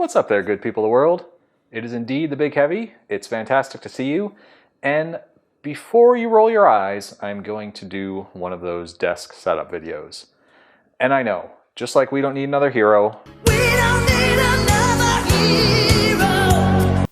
What's up there, good people of the world? It is indeed the Big Heavy. It's fantastic to see you. And before you roll your eyes, I'm going to do one of those desk setup videos. And I know, just like we don't need another hero,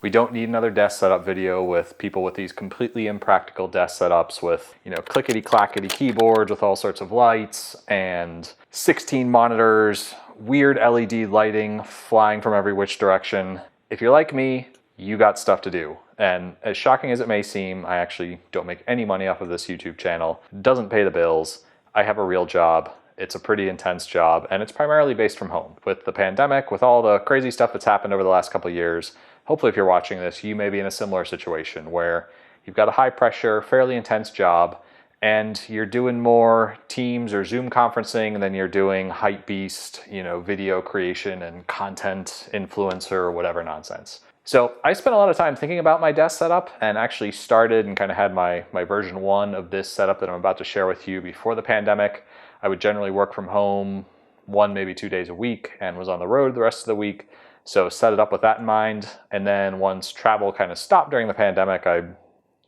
we don't need another desk setup video with people with these completely impractical desk setups with, clickety-clackety keyboards with all sorts of lights and 16 monitors, weird LED lighting flying from every which direction. If you're like me, you got stuff to do. And as shocking as it may seem, I actually don't make any money off of this YouTube channel. It doesn't pay the bills. I have a real job. It's a pretty intense job, and it's primarily based from home. With the pandemic, with all the crazy stuff that's happened over the last couple of years, hopefully if you're watching this, you may be in a similar situation where you've got a high pressure, fairly intense job, and you're doing more Teams or Zoom conferencing than you're doing hypebeast, video creation and content influencer or whatever nonsense. So I spent a lot of time thinking about my desk setup and actually started and kind of had my version 1 of this setup that I'm about to share with you before the pandemic. I would generally work from home 1, maybe 2 days a week and was on the road the rest of the week. So set it up with that in mind. And then once travel kind of stopped during the pandemic, I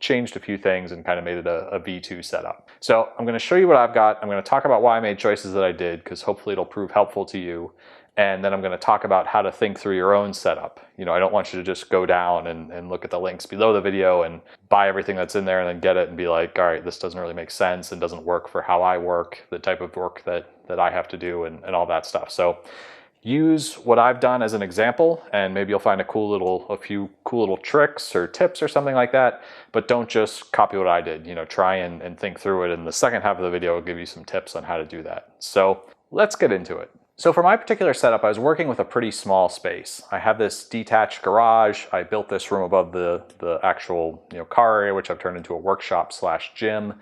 changed a few things and kind of made it a V2 setup. So I'm going to show you what I've got. I'm going to talk about why I made choices that I did, because hopefully it'll prove helpful to you. And then I'm going to talk about how to think through your own setup. I don't want you to just go down and look at the links below the video and buy everything that's in there and then get it and be like, all right, this doesn't really make sense and doesn't work for how I work, the type of work that I have to do and all that stuff. So use what I've done as an example, and maybe you'll find a few cool little tricks or tips or something like that, but don't just copy what I did. Try and think through it. And the second half of the video will give you some tips on how to do that. So let's get into it. So for my particular setup, I was working with a pretty small space. I have this detached garage. I built this room above the actual car area, which I've turned into a workshop / gym,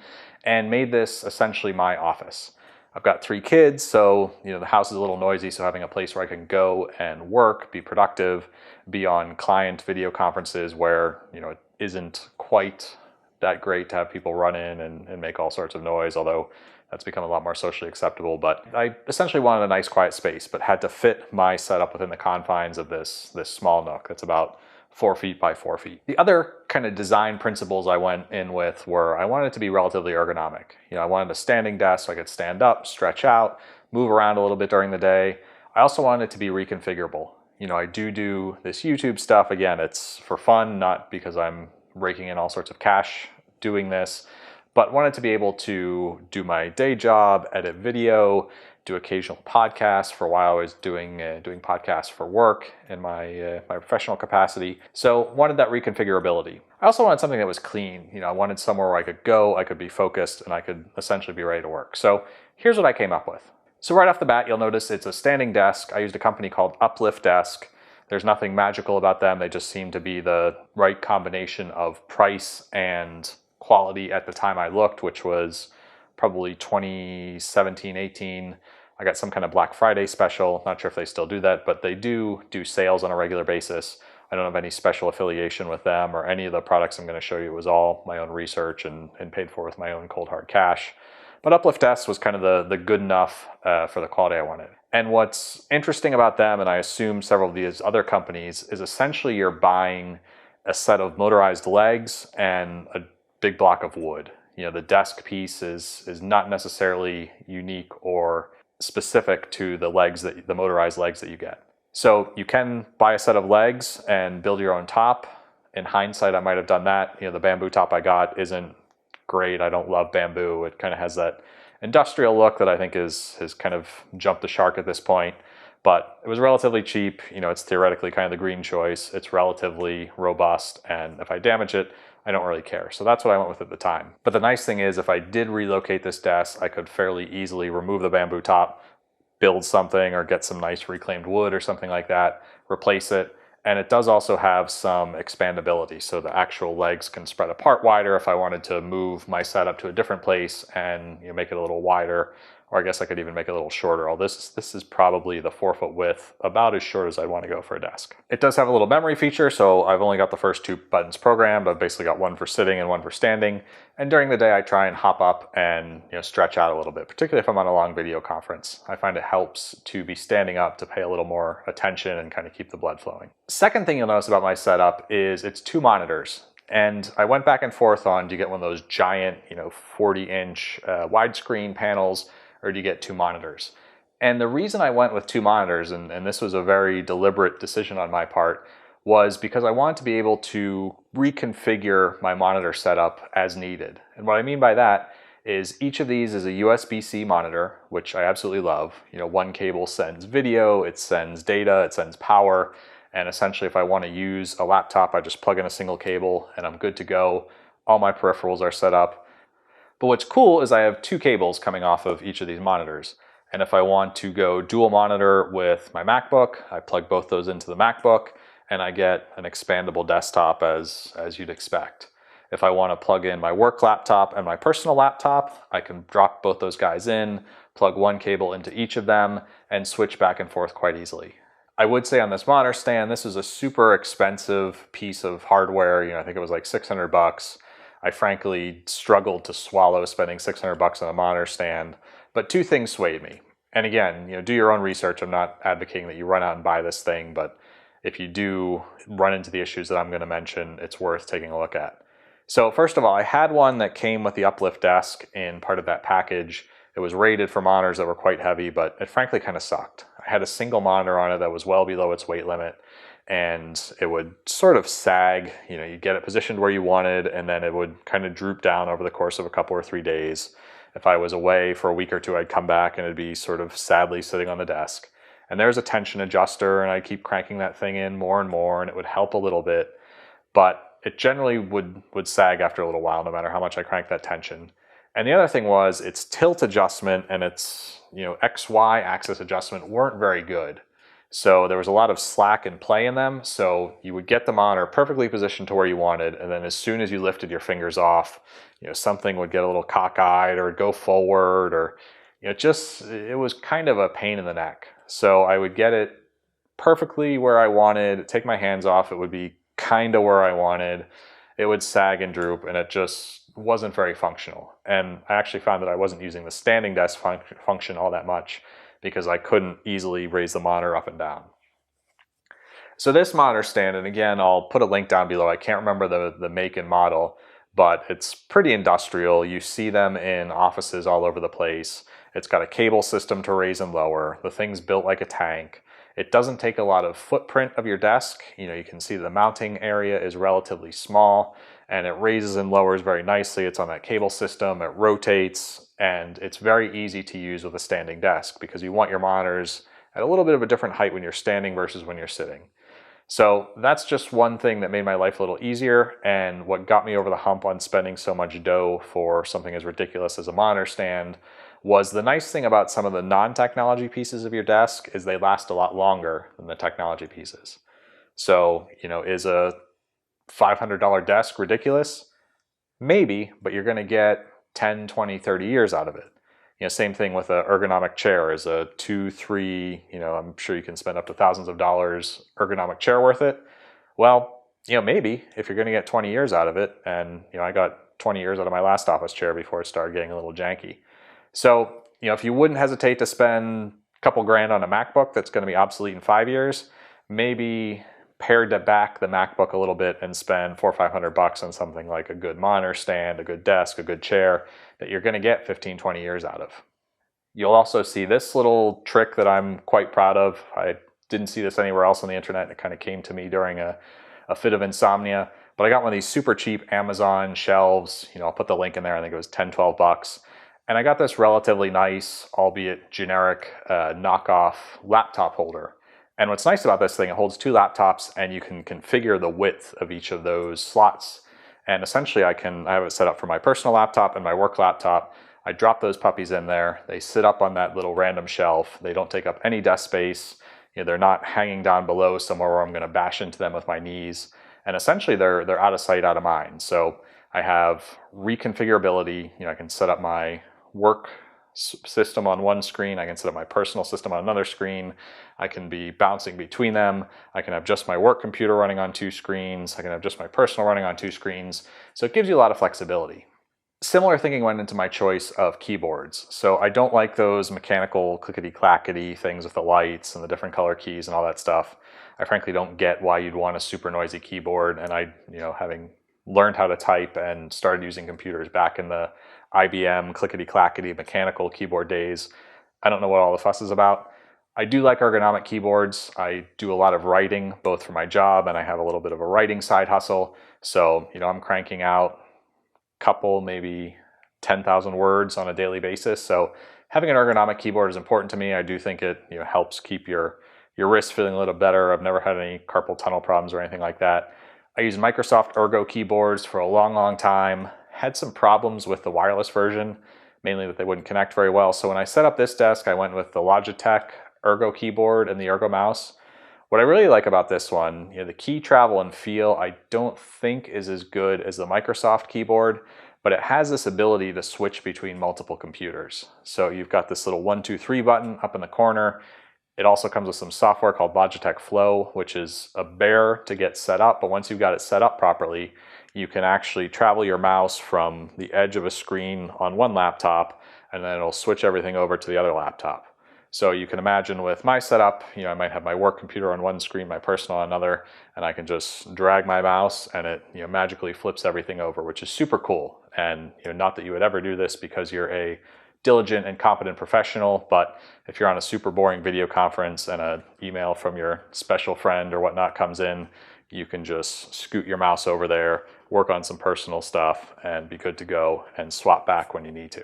and made this essentially my office. I've got 3 kids, so the house is a little noisy, so having a place where I can go and work, be productive, be on client video conferences where it isn't quite that great to have people run in and make all sorts of noise, although that's become a lot more socially acceptable. But I essentially wanted a nice quiet space, but had to fit my setup within the confines of this small nook that's about 4 feet by 4 feet. The other kind of design principles I went in with were I wanted it to be relatively ergonomic. I wanted a standing desk so I could stand up, stretch out, move around a little bit during the day. I also wanted it to be reconfigurable. I do this YouTube stuff. Again, it's for fun, not because I'm raking in all sorts of cash doing this, but wanted to be able to do my day job, edit video, do occasional podcasts. For a while I was doing podcasts for work in my professional capacity. So wanted that reconfigurability. I also wanted something that was clean. I wanted somewhere where I could go, I could be focused, and I could essentially be ready to work. So here's what I came up with. So right off the bat, you'll notice it's a standing desk. I used a company called Uplift Desk. There's nothing magical about them. They just seem to be the right combination of price and quality at the time I looked, which was probably 2017, 18. I got some kind of Black Friday special. Not sure if they still do that, but they do sales on a regular basis. I don't have any special affiliation with them or any of the products I'm going to show you. It was all my own research and paid for with my own cold hard cash. But Uplift Desk was kind of the good enough for the quality I wanted. And what's interesting about them, and I assume several of these other companies, is essentially you're buying a set of motorized legs and a big block of wood. The desk piece is not necessarily unique or specific to the motorized legs that you get. So you can buy a set of legs and build your own top. In hindsight, I might have done that. The bamboo top I got isn't great. I don't love bamboo. It kind of has that industrial look that I think has kind of jumped the shark at this point. But it was relatively cheap. It's theoretically kind of the green choice. It's relatively robust, and if I damage it, I don't really care. So that's what I went with at the time. But the nice thing is, if I did relocate this desk, I could fairly easily remove the bamboo top, build something or get some nice reclaimed wood or something like that, replace it. And it does also have some expandability. So the actual legs can spread apart wider if I wanted to move my setup to a different place and make it a little wider or I guess I could even make it a little shorter. This is probably the 4-foot width, about as short as I'd want to go for a desk. It does have a little memory feature, so I've only got the first 2 buttons programmed. I've basically got one for sitting and one for standing. And during the day, I try and hop up and stretch out a little bit, particularly if I'm on a long video conference. I find it helps to be standing up to pay a little more attention and kind of keep the blood flowing. Second thing you'll notice about my setup is it's 2 monitors. And I went back and forth on, do you get one of those giant, 40-inch widescreen panels, or do you get 2 monitors? And the reason I went with 2 monitors, and this was a very deliberate decision on my part, was because I wanted to be able to reconfigure my monitor setup as needed. And what I mean by that is each of these is a USB-C monitor, which I absolutely love. One cable sends video, it sends data, it sends power. And essentially, if I want to use a laptop, I just plug in a single cable and I'm good to go. All my peripherals are set up. But what's cool is I have 2 cables coming off of each of these monitors. And if I want to go dual monitor with my MacBook, I plug both those into the MacBook and I get an expandable desktop as you'd expect. If I want to plug in my work laptop and my personal laptop, I can drop both those guys in, plug one cable into each of them, and switch back and forth quite easily. I would say on this monitor stand, this is a super expensive piece of hardware. I think it was like 600 bucks. I frankly struggled to swallow spending 600 bucks on a monitor stand, but 2 things swayed me. And again, do your own research. I'm not advocating that you run out and buy this thing, but if you do run into the issues that I'm going to mention, it's worth taking a look at. So first of all, I had one that came with the Uplift Desk in part of that package. It was rated for monitors that were quite heavy, but it frankly kind of sucked. I had a single monitor on it that was well below its weight limit, and it would sort of sag. You get it positioned where you wanted, and then it would kind of droop down over the course of a couple or 3 days. If I was away for a week or 2, I'd come back and it'd be sort of sadly sitting on the desk. And there's a tension adjuster, and I'd keep cranking that thing in more and more, and it would help a little bit, but it generally would sag after a little while, no matter how much I cranked that tension. And the other thing was its tilt adjustment and its XY axis adjustment weren't very good. So there was a lot of slack and play in them. So you would get the monitor perfectly positioned to where you wanted, and then as soon as you lifted your fingers off, something would get a little cockeyed or go forward, or it was kind of a pain in the neck. So I would get it perfectly where I wanted, take my hands off, it would be kind of where I wanted, it would sag and droop, and it just wasn't very functional. And I actually found that I wasn't using the standing desk function all that much because I couldn't easily raise the monitor up and down. So this monitor stand, and again, I'll put a link down below. I can't remember the make and model, but it's pretty industrial. You see them in offices all over the place. It's got a cable system to raise and lower. The thing's built like a tank. It doesn't take a lot of footprint of your desk. You can see the mounting area is relatively small, and it raises and lowers very nicely. It's on that cable system, it rotates, and it's very easy to use with a standing desk because you want your monitors at a little bit of a different height when you're standing versus when you're sitting. So that's just one thing that made my life a little easier, and what got me over the hump on spending so much dough for something as ridiculous as a monitor stand was the nice thing about some of the non-technology pieces of your desk is they last a lot longer than the technology pieces. So, is a $500 desk ridiculous? Maybe, but you're going to get 10, 20, 30 years out of it. Same thing with an ergonomic chair. Is a 2, 3, I'm sure you can spend up to thousands of dollars ergonomic chair worth it? Well, maybe if you're going to get 20 years out of it, and I got 20 years out of my last office chair before it started getting a little janky. So, if you wouldn't hesitate to spend a couple grand on a MacBook that's going to be obsolete in 5 years, maybe pare back the MacBook a little bit and spend $400 or $500 on something like a good monitor stand, a good desk, a good chair that you're going to get 15, 20 years out of. You'll also see this little trick that I'm quite proud of. I didn't see this anywhere else on the internet. It kind of came to me during a fit of insomnia, but I got one of these super cheap Amazon shelves. I'll put the link in there. I think it was 10, 12 bucks. And I got this relatively nice, albeit generic, knockoff laptop holder. And what's nice about this thing, it holds 2 laptops, and you can configure the width of each of those slots. And essentially I have it set up for my personal laptop and my work laptop. I drop those puppies in there. They sit up on that little random shelf. They don't take up any desk space. They're not hanging down below somewhere where I'm going to bash into them with my knees. And essentially they're out of sight, out of mind. So I have reconfigurability. I can set up my work system on one screen, I can set up my personal system on another screen. I can be bouncing between them. I can have just my work computer running on 2 screens. I can have just my personal running on 2 screens. So it gives you a lot of flexibility. Similar thinking went into my choice of keyboards. So I don't like those mechanical clickety-clackety things with the lights and the different color keys and all that stuff. I frankly don't get why you'd want a super noisy keyboard, and having learned how to type and started using computers back in the IBM clickety-clackety mechanical keyboard days, I don't know what all the fuss is about. I do like ergonomic keyboards. I do a lot of writing, both for my job, and I have a little bit of a writing side hustle. So, I'm cranking out couple, maybe 10,000 words on a daily basis. So having an ergonomic keyboard is important to me. I do think it helps keep your wrist feeling a little better. I've never had any carpal tunnel problems or anything like that. I used Microsoft Ergo keyboards for a long time. Had some problems with the wireless version, mainly that they wouldn't connect very well. So when I set up this desk, I went with the Logitech Ergo keyboard and the Ergo mouse. What I really like about this one, the key travel and feel, I don't think is as good as the Microsoft keyboard, but it has this ability to switch between multiple computers. So you've got this little 1, 2, 3 button up in the corner. It also comes with some software called Logitech Flow, which is a bear to get set up, but once you've got it set up properly, you can actually travel your mouse from the edge of a screen on one laptop, and then it'll switch everything over to the other laptop. So you can imagine with my setup, I might have my work computer on one screen, my personal on another, and I can just drag my mouse and it magically flips everything over, which is super cool. And not that you would ever do this because you're a diligent and competent professional, but if you're on a super boring video conference and an email from your special friend or whatnot comes in, you can just scoot your mouse over there, work on some personal stuff, and be good to go and swap back when you need to.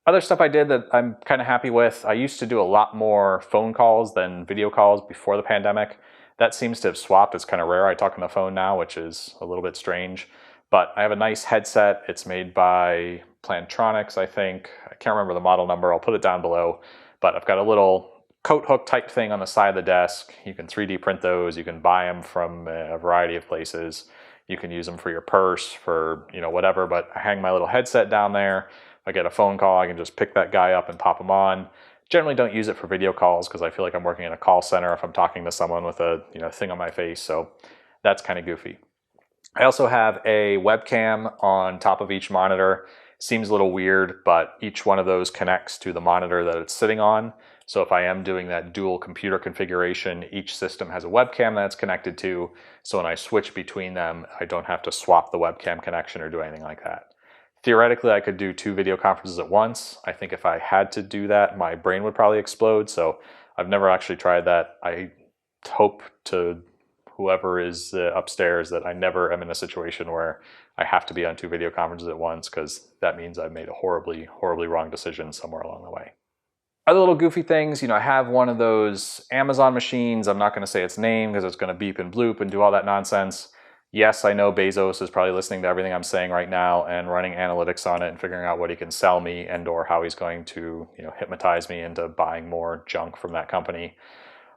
Other stuff I did that I'm kind of happy with, I used to do a lot more phone calls than video calls before the pandemic. That seems to have swapped. It's kind of rare I talk on the phone now, which is a little bit strange. But I have a nice headset. It's made by Plantronics, I think. I can't remember the model number. I'll put it down below. But I've got a little coat hook type thing on the side of the desk. You can 3D print those. You can buy them from a variety of places. You can use them for your purse, for whatever. But I hang my little headset down there. If I get a phone call, I can just pick that guy up and pop him on. Generally don't use it for video calls because I feel like I'm working in a call center if I'm talking to someone with a thing on my face, so that's kind of goofy. I also have a webcam on top of each monitor. Seems a little weird, but each one of those connects to the monitor that it's sitting on. So if I am doing that dual computer configuration, each system has a webcam that's connected to, so when I switch between them, I don't have to swap the webcam connection or do anything like that. Theoretically, I could do 2 video conferences at once. I think if I had to do that, my brain would probably explode. So I've never actually tried that. I hope to whoever is upstairs that I never am in a situation where I have to be on 2 video conferences at once, because that means I've made a horribly wrong decision somewhere along the way. Other little goofy things, I have one of those Amazon machines. I'm not going to say its name because it's going to beep and bloop and do all that nonsense. Yes, I know Bezos is probably listening to everything I'm saying right now and running analytics on it and figuring out what he can sell me and or how he's going to hypnotize me into buying more junk from that company.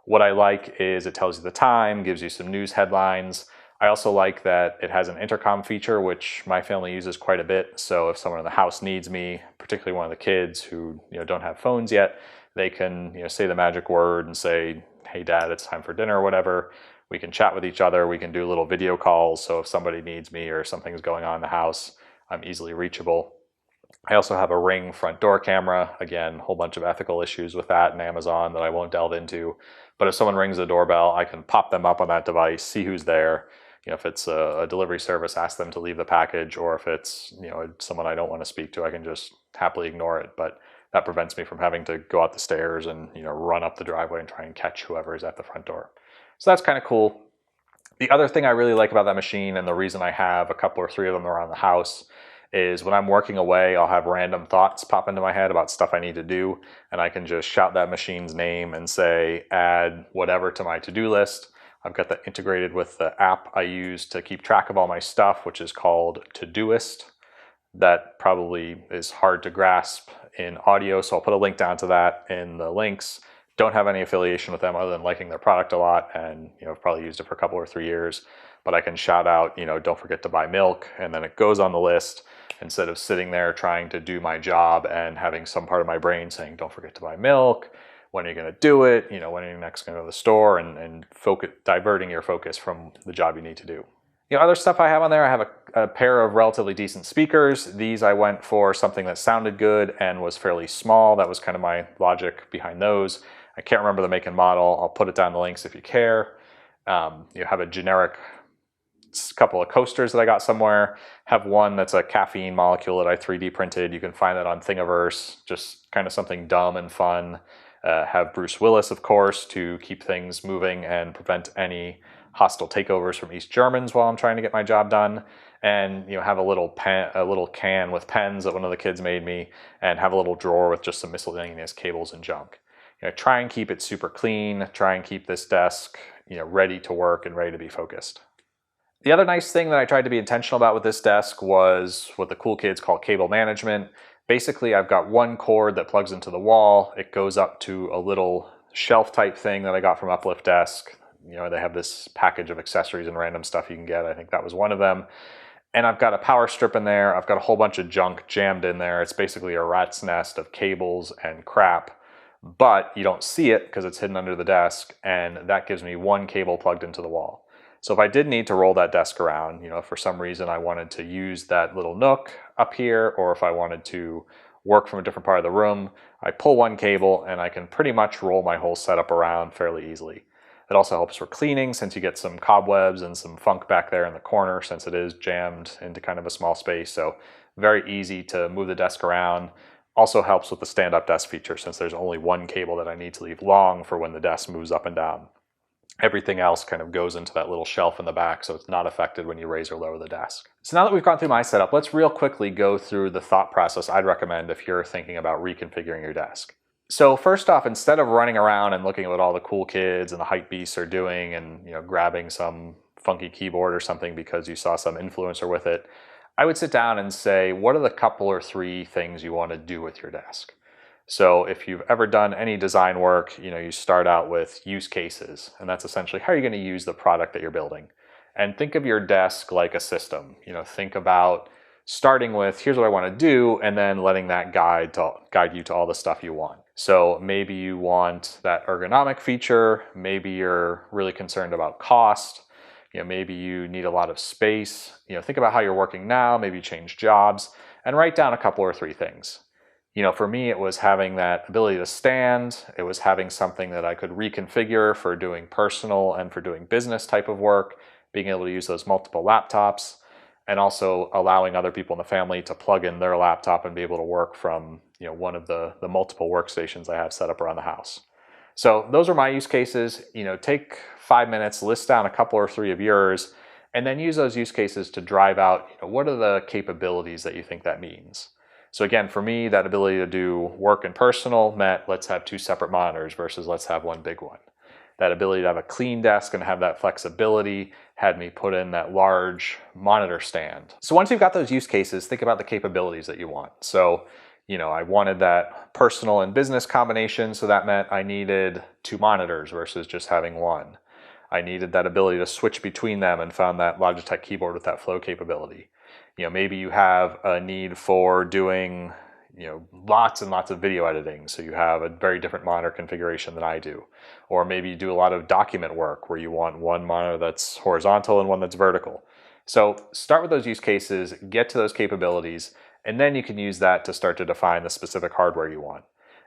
What I like is it tells you the time, gives you some news headlines. I also like that it has an intercom feature, which my family uses quite a bit. So if someone in the house needs me, particularly one of the kids who don't have phones yet, they can say the magic word and say, "Hey Dad, it's time for dinner," or whatever. We can chat with each other. We can do little video calls. So if somebody needs me or something's going on in the house, I'm easily reachable. I also have a Ring front door camera. Again, a whole bunch of ethical issues with that and Amazon that I won't delve into. But if someone rings the doorbell, I can pop them up on that device, see who's there. If it's a delivery service, ask them to leave the package, or if it's someone I don't want to speak to, I can just happily ignore it. But that prevents me from having to go up the stairs and run up the driveway and try and catch whoever is at the front door. So that's kind of cool. The other thing I really like about that machine, and the reason I have a couple or 3 of them around the house, is when I'm working away, I'll have random thoughts pop into my head about stuff I need to do, and I can just shout that machine's name and say, add whatever to my to-do list. I've got that integrated with the app I use to keep track of all my stuff, which is called Todoist. That probably is hard to grasp in audio, so I'll put a link down to that in the links. Don't have any affiliation with them other than liking their product a lot, and I've probably used it for a couple or 3 years. But I can shout out, don't forget to buy milk, and then it goes on the list. instead of sitting there trying to do my job and having some part of my brain saying, don't forget to buy milk, when are you going to do it, when are you next going to go to the store, and diverting your focus from the job you need to do. Other stuff I have on there, I have a pair of relatively decent speakers. These I went for something that sounded good and was fairly small. That was kind of my logic behind those. I can't remember the make and model. I'll put it down in the links if you care. You have a generic couple of coasters that I got somewhere. Have one that's a caffeine molecule that I 3D printed. You can find that on Thingiverse, just kind of something dumb and fun. Have Bruce Willis, of course, to keep things moving and prevent any hostile takeovers from East Germans while I'm trying to get my job done. And have a little can with pens that one of the kids made me, and have a little drawer with just some miscellaneous cables and junk. Try and keep it super clean. Try and keep this desk, ready to work and ready to be focused. The other nice thing that I tried to be intentional about with this desk was what the cool kids call cable management. Basically, I've got one cord that plugs into the wall. It goes up to a little shelf type thing that I got from Uplift Desk. They have this package of accessories and random stuff you can get. I think that was one of them. And I've got a power strip in there. I've got a whole bunch of junk jammed in there. It's basically a rat's nest of cables and crap, but you don't see it because it's hidden under the desk, and that gives me one cable plugged into the wall. So if I did need to roll that desk around, if for some reason I wanted to use that little nook up here, or if I wanted to work from a different part of the room, I pull one cable and I can pretty much roll my whole setup around fairly easily. It also helps for cleaning, since you get some cobwebs and some funk back there in the corner, since it is jammed into kind of a small space. So very easy to move the desk around. Also helps with the stand-up desk feature, since there's only one cable that I need to leave long for when the desk moves up and down. Everything else kind of goes into that little shelf in the back, so it's not affected when you raise or lower the desk. So now that we've gone through my setup, let's real quickly go through the thought process I'd recommend if you're thinking about reconfiguring your desk. So first off, instead of running around and looking at what all the cool kids and the hype beasts are doing and grabbing some funky keyboard or something because you saw some influencer with it, I would sit down and say, what are the couple or three things you want to do with your desk? So if you've ever done any design work, you start out with use cases, and that's essentially how you're going to use the product that you're building. And think of your desk like a system. Think about starting with, here's what I want to do, and then letting that guide you to all the stuff you want. So maybe you want that ergonomic feature, maybe you're really concerned about cost, maybe you need a lot of space. Think about how you're working now, maybe change jobs, and write down a couple or three things. For me, it was having that ability to stand. It was having something that I could reconfigure for doing personal and for doing business type of work, being able to use those multiple laptops, and also allowing other people in the family to plug in their laptop and be able to work from one of the multiple workstations I have set up around the house. So those are my use cases. Take 5 minutes, list down a couple or three of yours, and then use those use cases to drive out what are the capabilities that you think that means. So again, for me, that ability to do work and personal meant let's have two separate monitors versus let's have one big one. That ability to have a clean desk and have that flexibility had me put in that large monitor stand. So once you've got those use cases, think about the capabilities that you want. So, I wanted that personal and business combination, so that meant I needed two monitors versus just having one. I needed that ability to switch between them and found that Logitech keyboard with that flow capability. Maybe you have a need for doing, lots and lots of video editing, so you have a very different monitor configuration than I do. Or maybe you do a lot of document work where you want one monitor that's horizontal and one that's vertical. So start with those use cases, get to those capabilities, and then you can use that to start to define the specific hardware you want.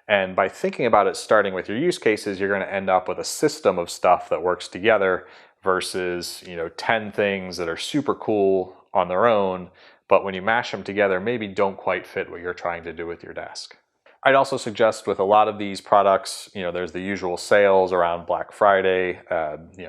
And by thinking about it starting with your use cases, you're going to end up with a system of stuff that works together versus 10 things that are super cool on their own, but when you mash them together, maybe don't quite fit what you're trying to do with your desk. I'd also suggest with a lot of these products, there's the usual sales around Black Friday.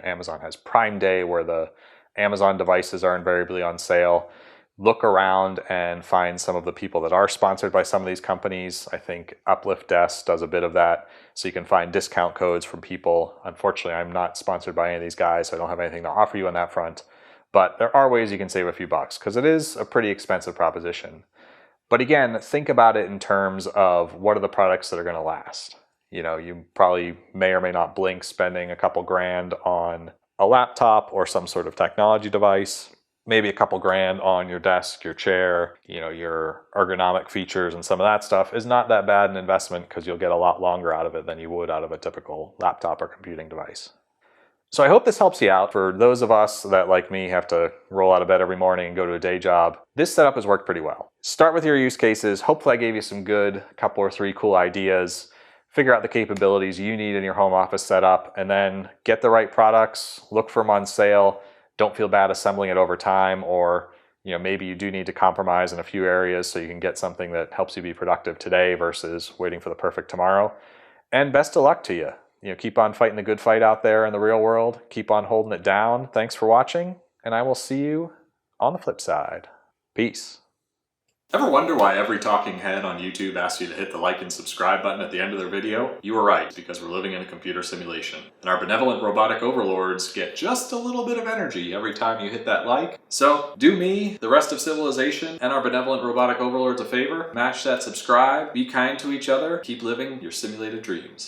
Amazon has Prime Day where the Amazon devices are invariably on sale. Look around and find some of the people that are sponsored by some of these companies. I think Uplift Desk does a bit of that, so you can find discount codes from people. Unfortunately, I'm not sponsored by any of these guys, so I don't have anything to offer you on that front. But there are ways you can save a few bucks, because it is a pretty expensive proposition. But again, think about it in terms of what are the products that are going to last. You probably may or may not blink spending a couple grand on a laptop or some sort of technology device. maybe a couple grand on your desk, your chair, you know, your ergonomic features and some of that stuff is not that bad an investment because you'll get a lot longer out of it than you would out of a typical laptop or computing device. So I hope this helps you out. For those of us that, like me, have to roll out of bed every morning and go to a day job, this setup has worked pretty well. Start with your use cases. Hopefully I gave you some good, couple or three cool ideas. Figure out the capabilities you need in your home office setup, and then get the right products, look for them on sale. Don't feel bad assembling it over time, or maybe you do need to compromise in a few areas so you can get something that helps you be productive today versus waiting for the perfect tomorrow. And best of luck to you. Keep on fighting the good fight out there in the real world. Keep on holding it down. Thanks for watching, and I will see you on the flip side. Peace. Ever wonder why every talking head on YouTube asks you to hit the like and subscribe button at the end of their video? You were right, because we're living in a computer simulation. And our benevolent robotic overlords get just a little bit of energy every time you hit that like. So do me, the rest of civilization, and our benevolent robotic overlords a favor. Mash that subscribe, be kind to each other, keep living your simulated dreams.